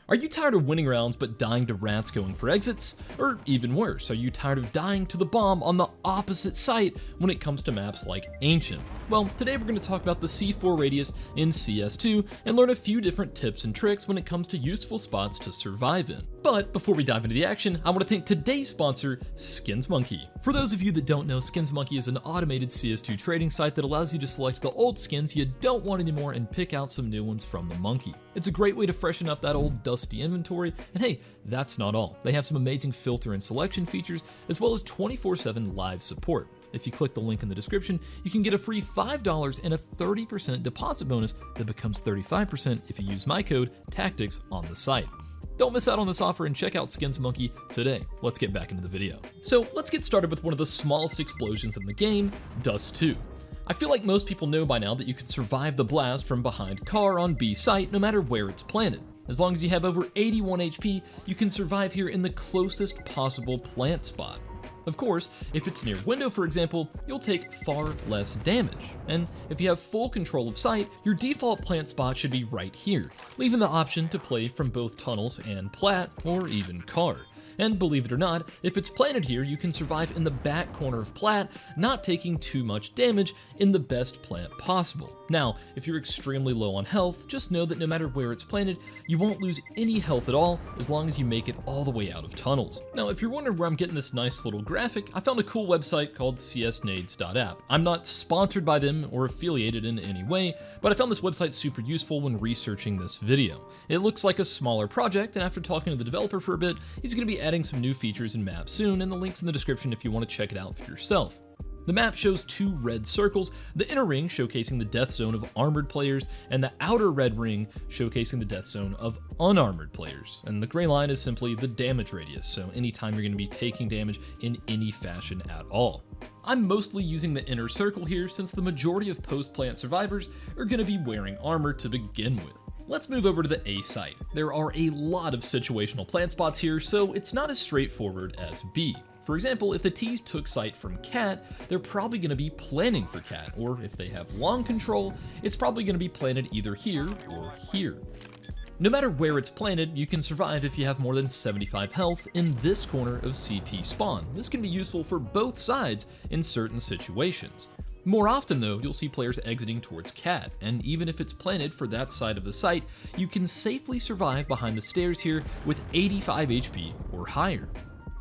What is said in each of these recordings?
Are you tired of winning rounds but dying to rats going for exits? Or even worse, are you tired of dying to the bomb on the opposite site when it comes to maps like Ancient? Well, today we're going to talk about the C4 radius in CS2 and learn a few different tips and tricks when it comes to useful spots to survive in. But before we dive into the action, I want to thank today's sponsor, SkinsMonkey. For those of you that don't know, SkinsMonkey is an automated CS2 trading site that allows you to select the old skins you don't want anymore and pick out some new ones from the monkey. It's a great way to freshen up that old dusty inventory, and hey, that's not all. They have some amazing filter and selection features, as well as 24/7 live support. If you click the link in the description, you can get a free $5 and a 30% deposit bonus that becomes 35% if you use my code TACTICS on the site. Don't miss out on this offer and check out SkinsMonkey today. Let's get back into the video. So let's get started with one of the smallest explosions in the game, Dust 2. I feel like most people know by now that you can survive the blast from behind car on B site no matter where it's planted. As long as you have over 81 HP, you can survive here in the closest possible plant spot. Of course, if it's near window, for example, you'll take far less damage. And if you have full control of site, your default plant spot should be right here, leaving the option to play from both tunnels and plat, or even car. And believe it or not, if it's planted here, you can survive in the back corner of plat, not taking too much damage in the best plant possible. Now, if you're extremely low on health, just know that no matter where it's planted, you won't lose any health at all as long as you make it all the way out of tunnels. Now, if you're wondering where I'm getting this nice little graphic, I found a cool website called csnades.app. I'm not sponsored by them or affiliated in any way, but I found this website super useful when researching this video. It looks like a smaller project, and after talking to the developer for a bit, he's going to be adding some new features and maps soon, and the link's in the description if you want to check it out for yourself. The map shows two red circles, the inner ring showcasing the death zone of armored players, and the outer red ring showcasing the death zone of unarmored players. And the gray line is simply the damage radius, so anytime you're going to be taking damage in any fashion at all. I'm mostly using the inner circle here since the majority of post-plant survivors are going to be wearing armor to begin with. Let's move over to the A site. There are a lot of situational plant spots here, so it's not as straightforward as B. For example, if the T's took site from Cat, they're probably going to be planning for Cat, or if they have long control, it's probably going to be planted either here or here. No matter where it's planted, you can survive if you have more than 75 health in this corner of CT spawn. This can be useful for both sides in certain situations. More often though, you'll see players exiting towards Cat, and even if it's planted for that side of the site, you can safely survive behind the stairs here with 85 HP or higher.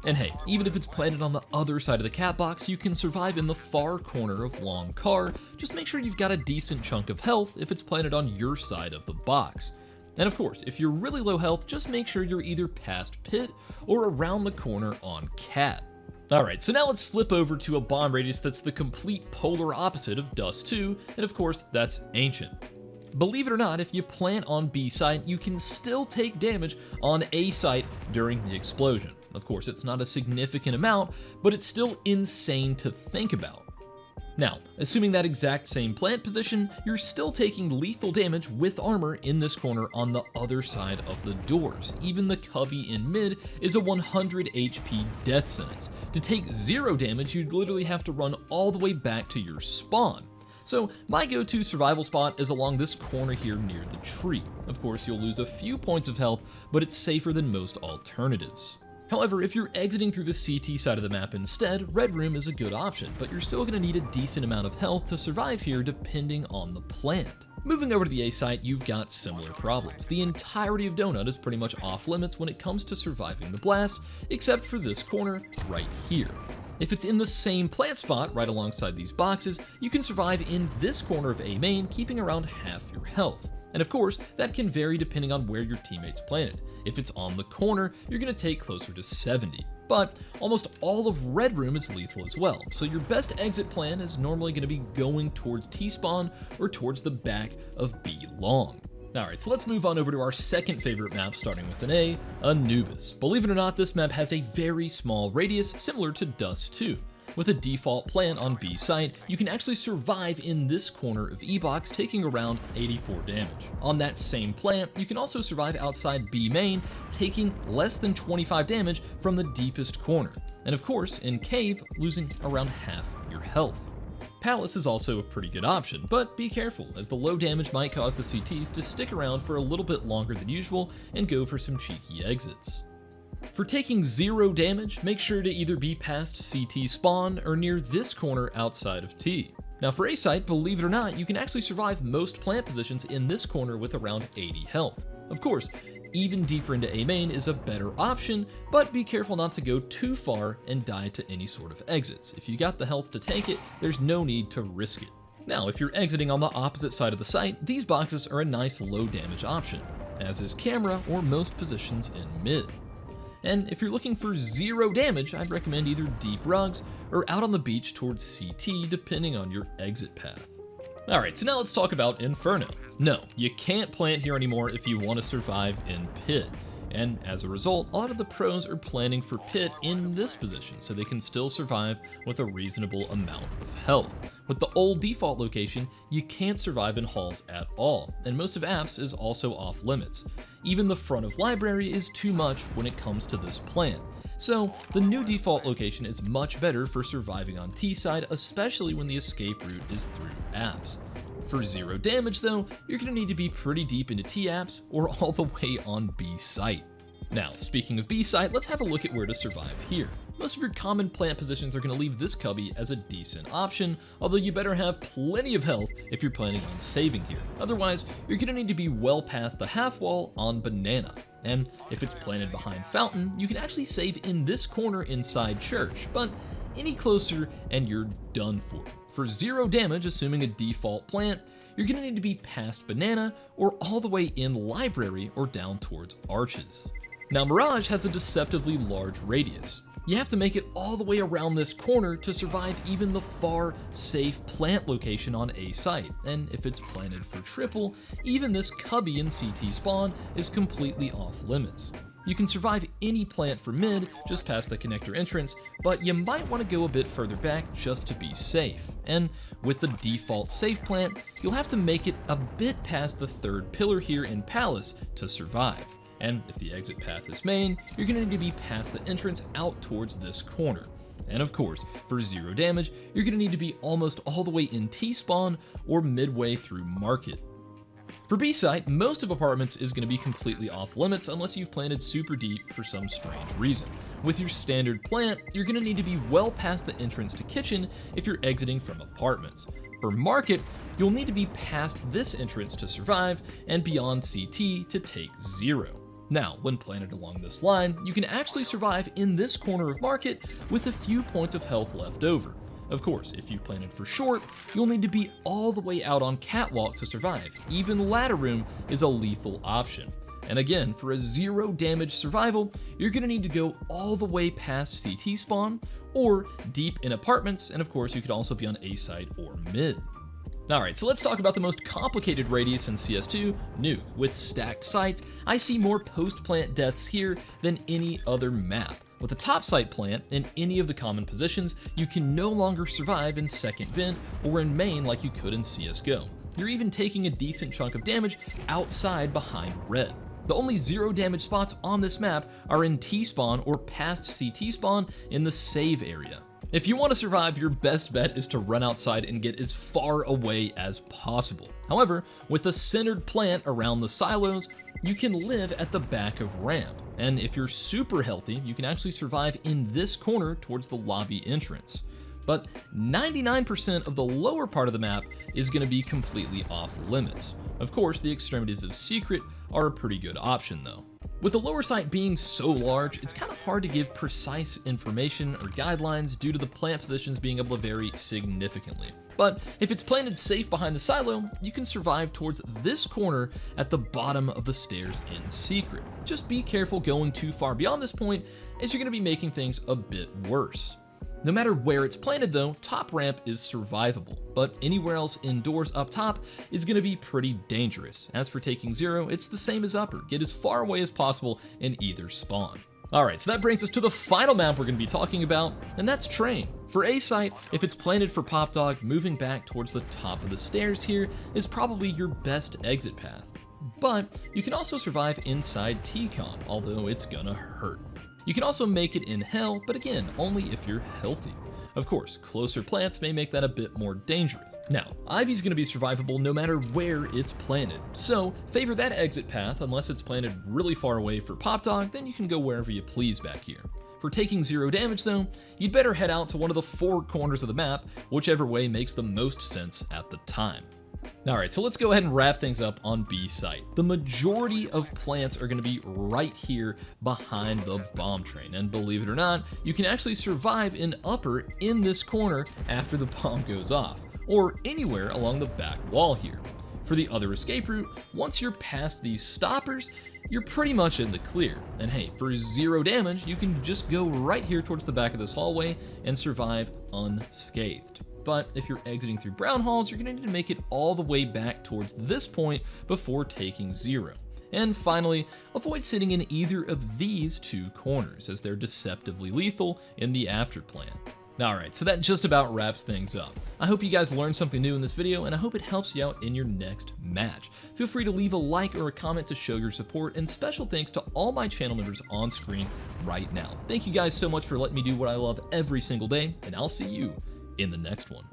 And hey, even if it's planted on the other side of the cat box, you can survive in the far corner of long car. Just make sure you've got a decent chunk of health if it's planted on your side of the box. And of course, if you're really low health, just make sure you're either past pit or around the corner on cat. Alright, so now let's flip over to a bomb radius that's the complete polar opposite of Dust 2, and of course, that's Ancient. Believe it or not, if you plant on B site, you can still take damage on A site during the explosion. Of course, it's not a significant amount, but it's still insane to think about. Now, assuming that exact same plant position, you're still taking lethal damage with armor in this corner on the other side of the doors. Even the cubby in mid is a 100 HP death sentence. To take 0 damage, you'd literally have to run all the way back to your spawn. So my go-to survival spot is along this corner here near the tree. Of course, you'll lose a few points of health, but it's safer than most alternatives. However, if you're exiting through the CT side of the map instead, Red Room is a good option, but you're still going to need a decent amount of health to survive here depending on the plant. Moving over to the A site, you've got similar problems. The entirety of Donut is pretty much off limits when it comes to surviving the blast, except for this corner right here. If it's in the same plant spot right alongside these boxes, you can survive in this corner of A main, keeping around half your health. And of course, that can vary depending on where your teammates planted. If it's on the corner, you're going to take closer to 70. But almost all of Red Room is lethal as well, so your best exit plan is normally going to be going towards T-spawn or towards the back of B long. Alright, so let's move on over to our second favorite map, starting with an A, Anubis. Believe it or not, this map has a very small radius, similar to Dust 2. With a default plant on B site, you can actually survive in this corner of E box, taking around 84 damage. On that same plant, you can also survive outside B main, taking less than 25 damage from the deepest corner. And of course, in cave, losing around half your health. Palace is also a pretty good option, but be careful, as the low damage might cause the CTs to stick around for a little bit longer than usual and go for some cheeky exits. For taking 0 damage, make sure to either be past CT spawn or near this corner outside of T. Now for A site, believe it or not, you can actually survive most plant positions in this corner with around 80 health. Of course, even deeper into A main is a better option, but be careful not to go too far and die to any sort of exits. If you got the health to tank it, there's no need to risk it. Now, if you're exiting on the opposite side of the site, these boxes are a nice low damage option, as is camera or most positions in mid. And if you're looking for 0 damage, I'd recommend either deep rugs or out on the beach towards CT, depending on your exit path. Alright, so now let's talk about Inferno. No, you can't plant here anymore if you want to survive in pit. And as a result, a lot of the pros are planning for pit in this position so they can still survive with a reasonable amount of health. With the old default location, you can't survive in halls at all, and most of apps is also off limits. Even the front of library is too much when it comes to this plant. So the new default location is much better for surviving on T side, especially when the escape route is through apps. For 0 damage though, you're going to need to be pretty deep into T apps or all the way on B site. Now, speaking of B site, let's have a look at where to survive here. Most of your common plant positions are going to leave this cubby as a decent option, although you better have plenty of health if you're planning on saving here. Otherwise, you're going to need to be well past the half wall on banana. And if it's planted behind fountain, you can actually save in this corner inside church, but any closer and you're done for. For 0 damage, assuming a default plant, you're going to need to be past banana or all the way in library or down towards arches. Now Mirage has a deceptively large radius. You have to make it all the way around this corner to survive even the far, safe plant location on A site, and if it's planted for triple, even this cubby in CT spawn is completely off limits. You can survive any plant for mid, just past the connector entrance, but you might want to go a bit further back just to be safe. And with the default safe plant, you'll have to make it a bit past the 3rd pillar here in Palace to survive. And if the exit path is main, you're going to need to be past the entrance out towards this corner. And of course, for 0 damage, you're going to need to be almost all the way in T-spawn or midway through market. For B site, most of apartments is going to be completely off limits unless you've planted super deep for some strange reason. With your standard plant, you're going to need to be well past the entrance to kitchen if you're exiting from apartments. For market, you'll need to be past this entrance to survive and beyond CT to take 0. Now, when planted along this line, you can actually survive in this corner of market with a few points of health left over. Of course, if you've planted for short, you'll need to be all the way out on catwalk to survive. Even ladder room is a lethal option. And again, for a 0 damage survival, you're going to need to go all the way past CT spawn or deep in apartments, and of course you could also be on A site or mid. Alright, so let's talk about the most complicated radius in CS2, Nuke. With stacked sites, I see more post-plant deaths here than any other map. With a top site plant in any of the common positions, you can no longer survive in second vent or in main like you could in CSGO. You're even taking a decent chunk of damage outside behind red. The only 0 damage spots on this map are in T-spawn or past CT spawn in the save area. If you want to survive, your best bet is to run outside and get as far away as possible. However, with a centered plant around the silos, you can live at the back of ramp. And if you're super healthy, you can actually survive in this corner towards the lobby entrance. But 99% of the lower part of the map is going to be completely off limits. Of course, the extremities of secret are a pretty good option though. With the lower site being so large, it's kind of hard to give precise information or guidelines due to the plant positions being able to vary significantly. But if it's planted safe behind the silo, you can survive towards this corner at the bottom of the stairs in secret. Just be careful going too far beyond this point, as you're going to be making things a bit worse. No matter where it's planted though, top ramp is survivable, but anywhere else indoors up top is going to be pretty dangerous. As for taking 0, it's the same as upper. Get as far away as possible in either spawn. Alright, so that brings us to the final map we're going to be talking about, and that's Train. For A site, if it's planted for Pop Dog, moving back towards the top of the stairs here is probably your best exit path. But you can also survive inside T-Con, although it's gonna hurt. You can also make it in hell, but again, only if you're healthy. Of course, closer plants may make that a bit more dangerous. Now, Ivy's going to be survivable no matter where it's planted, so favor that exit path unless it's planted really far away for Pop Dog, then you can go wherever you please back here. For taking 0 damage though, you'd better head out to one of the 4 corners of the map, whichever way makes the most sense at the time. Alright, so let's go ahead and wrap things up on B site. The majority of plants are going to be right here behind the bomb train, and believe it or not, you can actually survive in upper in this corner after the bomb goes off, or anywhere along the back wall here. For the other escape route, once you're past these stoppers, you're pretty much in the clear. And hey, for 0 damage, you can just go right here towards the back of this hallway and survive unscathed. But if you're exiting through brown halls, you're going to need to make it all the way back towards this point before taking 0. And finally, avoid sitting in either of these 2 corners, as they're deceptively lethal in the after plan. Alright, so that just about wraps things up. I hope you guys learned something new in this video, and I hope it helps you out in your next match. Feel free to leave a like or a comment to show your support, and special thanks to all my channel members on screen right now. Thank you guys so much for letting me do what I love every single day, and I'll see you in the next one.